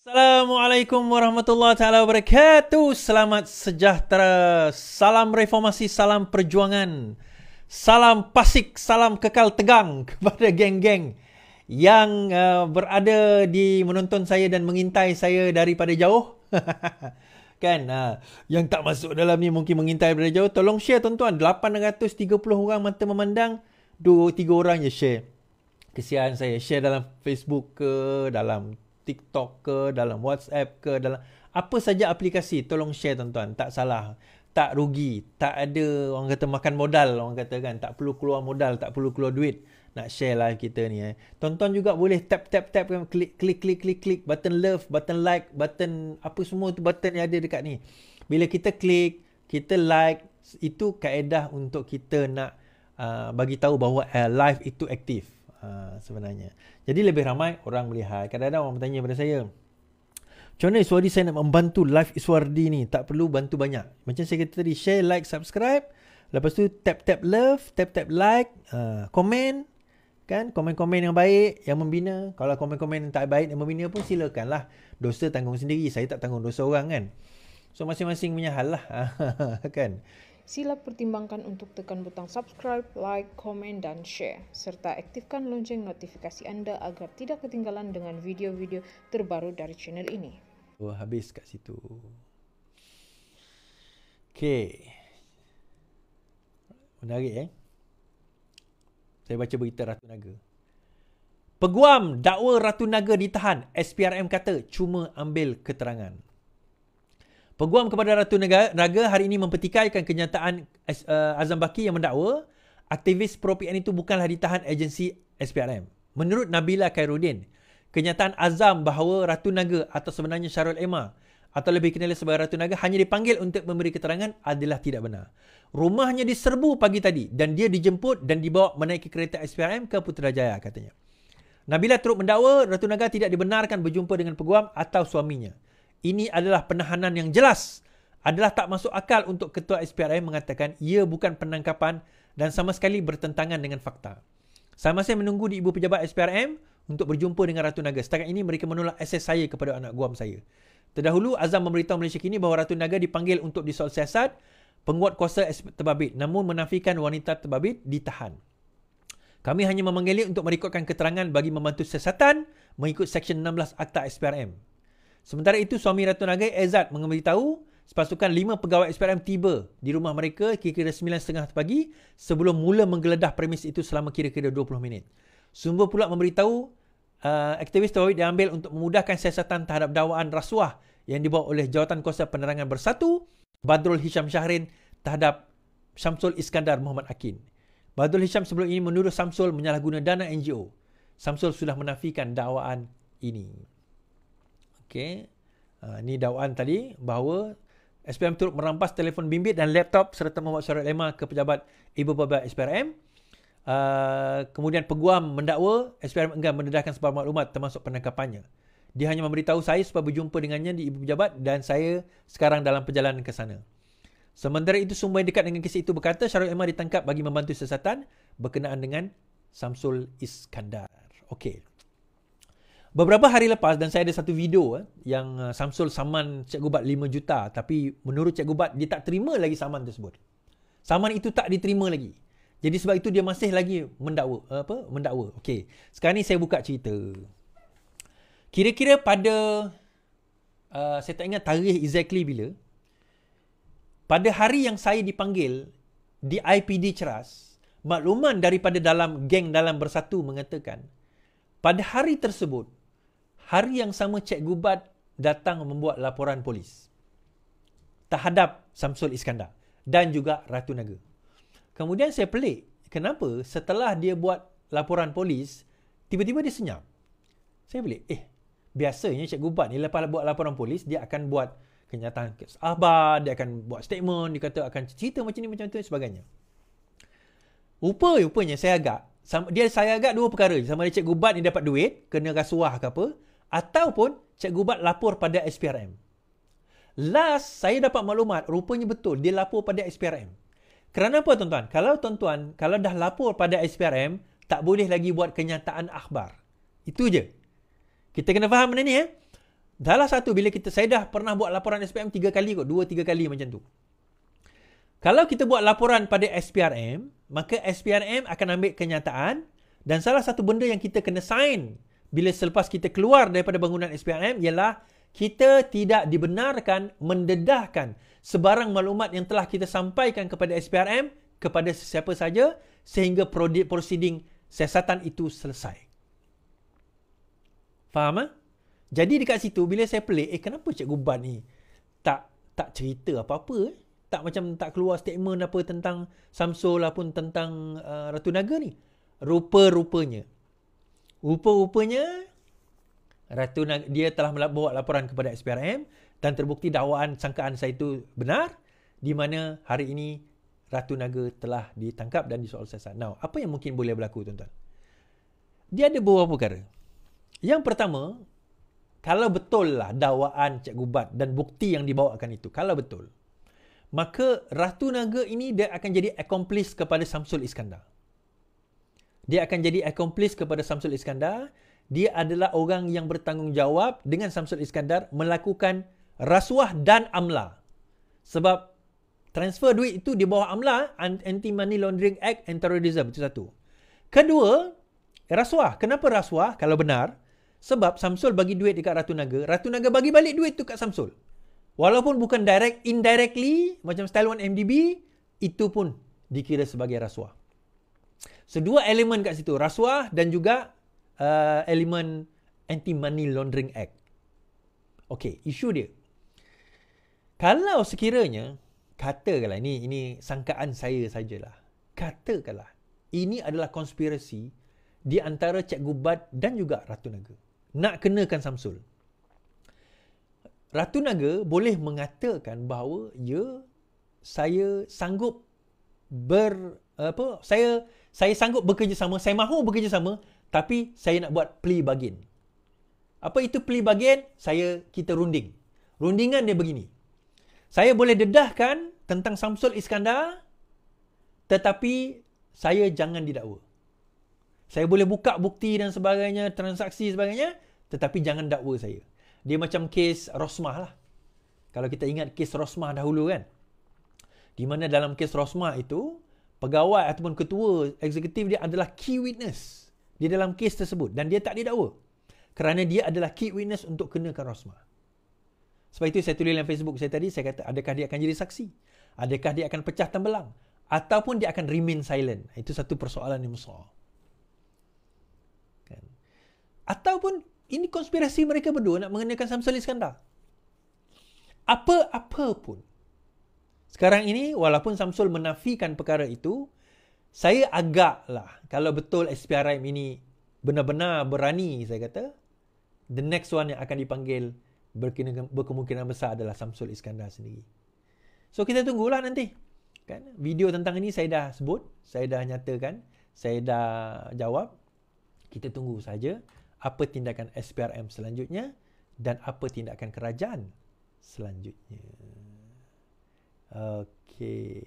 Assalamualaikum warahmatullahi taala wabarakatuh. Selamat sejahtera. Salam reformasi, salam perjuangan. Salam pasik, salam kekal tegang kepada geng-geng yang berada di menonton saya dan mengintai saya daripada jauh. Kan, yang tak masuk dalam ni mungkin mengintai daripada jauh. Tolong share tuan-tuan. 830 orang mata memandang, 2-3 orang je share. Kesian saya. Share dalam Facebook ke, dalam TikTok ke, dalam WhatsApp ke, dalam apa saja aplikasi, tolong share tuan-tuan. Tak salah, tak rugi, tak ada orang kata makan modal, orang kata kan, tak perlu keluar modal, tak perlu keluar duit nak share live kita ni. Tuan-tuan juga boleh tap klik button love, button like, button apa semua tu button yang ada dekat ni. Bila kita klik, kita like, itu kaedah untuk kita nak bagi tahu bahawa live itu aktif. Sebenarnya. Jadi lebih ramai orang melihat. Kadang-kadang orang bertanya pada saya, macam mana Iswardi saya nak membantu live Iswardi ni? Tak perlu bantu banyak. Macam saya kata tadi, share, like, subscribe. Lepas tu tap love, tap like, komen. Kan? Komen-komen yang baik, yang membina. Kalau komen-komen yang tak baik, yang membina pun silakanlah. Dosa tanggung sendiri. Saya tak tanggung dosa orang kan. So masing-masing punya hal lah. Kan? Sila pertimbangkan untuk tekan butang subscribe, like, komen dan share. Serta aktifkan lonceng notifikasi anda agar tidak ketinggalan dengan video-video terbaru dari channel ini. Oh, habis kat situ. Okay. Menarik Saya baca berita Ratu Naga. Peguam dakwa Ratu Naga ditahan. SPRM kata cuma ambil keterangan. Peguam kepada Ratu Naga hari ini mempertikaikan kenyataan Azam Baki yang mendakwa aktivis pro-PN itu bukanlah ditahan agensi SPRM. Menurut Nabila Khairuddin, kenyataan Azam bahawa Ratu Naga atau sebenarnya Syarul Emma atau lebih dikenali sebagai Ratu Naga hanya dipanggil untuk memberi keterangan adalah tidak benar. Rumahnya diserbu pagi tadi dan dia dijemput dan dibawa menaiki kereta SPRM ke Putrajaya katanya. Nabila turut mendakwa Ratu Naga tidak dibenarkan berjumpa dengan peguam atau suaminya. Ini adalah penahanan yang jelas. Adalah tak masuk akal untuk Ketua SPRM mengatakan ia bukan penangkapan dan sama sekali bertentangan dengan fakta. Saya masih menunggu di Ibu Pejabat SPRM untuk berjumpa dengan Ratu Naga. Setakat ini mereka menolak akses saya kepada anak guam saya. Terdahulu Azam memberitahu Malaysia Kini bahawa Ratu Naga dipanggil untuk disoal siasat penguat kuasa terbabit namun menafikan wanita terbabit ditahan. Kami hanya memanggilnya untuk merekodkan keterangan bagi membantu siasatan mengikut Seksyen 16 Akta SPRM. Sementara itu, suami Ratu Naga, Ezad, memberitahu sepasukan 5 pegawai SPRM tiba di rumah mereka kira-kira 9.30 pagi sebelum mula menggeledah premis itu selama kira-kira 20 minit. Sumber pula memberitahu aktivis terbabit diambil untuk memudahkan siasatan terhadap dakwaan rasuah yang dibawa oleh Jawatankuasa Penerangan Bersatu, Badrul Hisham Syahrin terhadap Syamsul Iskandar Muhammad Akin. Badrul Hisham sebelum ini menuduh Syamsul menyalahguna dana NGO. Syamsul sudah menafikan dakwaan ini. Okey. Ini dakwaan tadi bahawa SPRM turut merampas telefon bimbit dan laptop serta membawa surat lema ke pejabat Ibu Pejabat SPRM. Kemudian peguam mendakwa SPRM enggan mendedahkan sebarang maklumat termasuk penangkapannya. Dia hanya memberitahu saya supaya berjumpa dengannya di Ibu Pejabat dan saya sekarang dalam perjalanan ke sana. Sementara itu, sumber yang dekat dengan kes itu berkata Syarul Emma ditangkap bagi membantu siasatan berkenaan dengan Syamsul Iskandar. Okey. Beberapa hari lepas dan saya ada satu video yang Syamsul saman Cikgu Bat 5 juta tapi menurut Cikgu Bat dia tak terima lagi saman tersebut. Saman itu tak diterima lagi. Jadi sebab itu dia masih lagi mendakwa. Okey. Sekarang ni saya buka cerita. Kira-kira pada saya tak ingat tarikh exactly bila. Pada hari yang saya dipanggil di IPD Ceras, makluman daripada dalam geng dalam Bersatu mengatakan pada hari tersebut, hari yang sama Cikgu Bat datang membuat laporan polis terhadap Syamsul Iskandar dan juga Ratu Naga. Kemudian saya pelik, kenapa setelah dia buat laporan polis, tiba-tiba dia senyap. Saya pelik, biasanya Cikgu Bat ni lepas buat laporan polis, dia akan buat kenyataan sahabat, dia akan buat statement, dia kata akan cerita macam ni, macam tu dan sebagainya. Rupanya saya agak dua perkara. Sama ada Cikgu Bat ni dapat duit, kena rasuah ke apa, ataupun Cikgu Bat lapor pada SPRM. Last, saya dapat maklumat, rupanya betul, dia lapor pada SPRM. Kerana apa tuan-tuan? Kalau dah lapor pada SPRM, tak boleh lagi buat kenyataan akhbar. Itu je. Kita kena faham benda ni Salah satu bila saya dah pernah buat laporan SPRM 3 kali kot, 2-3 kali macam tu. Kalau kita buat laporan pada SPRM, maka SPRM akan ambil kenyataan dan salah satu benda yang kita kena sign bila selepas kita keluar daripada bangunan SPRM ialah kita tidak dibenarkan mendedahkan sebarang maklumat yang telah kita sampaikan kepada SPRM kepada sesiapa saja sehingga prosiding siasatan itu selesai. Faham? Jadi dekat situ bila saya pelik, kenapa Cikgu Bat ni tak cerita apa-apa? Tak macam tak keluar statement apa tentang Samsul ataupun tentang Ratu Naga ni. Rupa-rupanya Ratu Naga, dia telah bawa laporan kepada SPRM dan terbukti dakwaan sangkaan saya itu benar, di mana hari ini Ratu Naga telah ditangkap dan disoal siasat. Now, apa yang mungkin boleh berlaku, tuan-tuan? Dia ada beberapa perkara. Yang pertama, kalau betul lah dakwaan Cikgu Bat dan bukti yang dibawakan itu, kalau betul, maka Ratu Naga ini dia akan jadi accomplice kepada Samsul Iskandar. Dia akan jadi accomplice kepada Samsul Iskandar. Dia adalah orang yang bertanggungjawab dengan Samsul Iskandar melakukan rasuah dan amla. Sebab transfer duit itu di bawah amla, Anti-Money Laundering Act and Terrorism, itu satu. Kedua, rasuah. Kenapa rasuah kalau benar? Sebab Samsul bagi duit dekat Ratu Naga bagi balik duit tu kat Samsul. Walaupun bukan direct, indirectly, macam style 1 MDB, itu pun dikira sebagai rasuah. Sedua elemen kat situ, rasuah dan juga elemen Anti-Money Laundering Act. Okey, isu dia. Kalau sekiranya, katakanlah, ini sangkaan saya sajalah. Katakanlah, ini adalah konspirasi di antara Cikgu Bat dan juga Ratu Naga. Nak kenakan Samsul. Ratu Naga boleh mengatakan bahawa saya sanggup saya sanggup bekerjasama, saya mahu bekerjasama, tapi saya nak buat plea bargain. Apa itu plea bargain? Kita runding. Rundingan dia begini. Saya boleh dedahkan tentang Samsul Iskandar, tetapi saya jangan didakwa. Saya boleh buka bukti dan sebagainya, transaksi sebagainya, tetapi jangan dakwa saya. Dia macam kes Rosmah lah. Kalau kita ingat kes Rosmah dahulu kan. Di mana dalam kes Rosmah itu, pegawai ataupun ketua eksekutif dia adalah key witness di dalam kes tersebut. Dan dia tak didakwa. Kerana dia adalah key witness untuk kenakan Rosmah. Sebab itu saya tulis dalam Facebook saya tadi, saya kata adakah dia akan jadi saksi? Adakah dia akan pecah tembelang? Ataupun dia akan remain silent? Itu satu persoalan yang besar. Kan? Ataupun ini konspirasi mereka berdua nak mengenakan Samsul Iskandar. Apa-apa pun. Sekarang ini, walaupun Samsul menafikan perkara itu, saya agaklah, kalau betul SPRM ini benar-benar berani, saya kata, the next one yang akan dipanggil berkemungkinan besar adalah Samsul Iskandar sendiri. So, kita tunggulah nanti. Kan? Video tentang ini saya dah sebut, saya dah nyatakan, saya dah jawab. Kita tunggu saja apa tindakan SPRM selanjutnya dan apa tindakan kerajaan selanjutnya. Okey.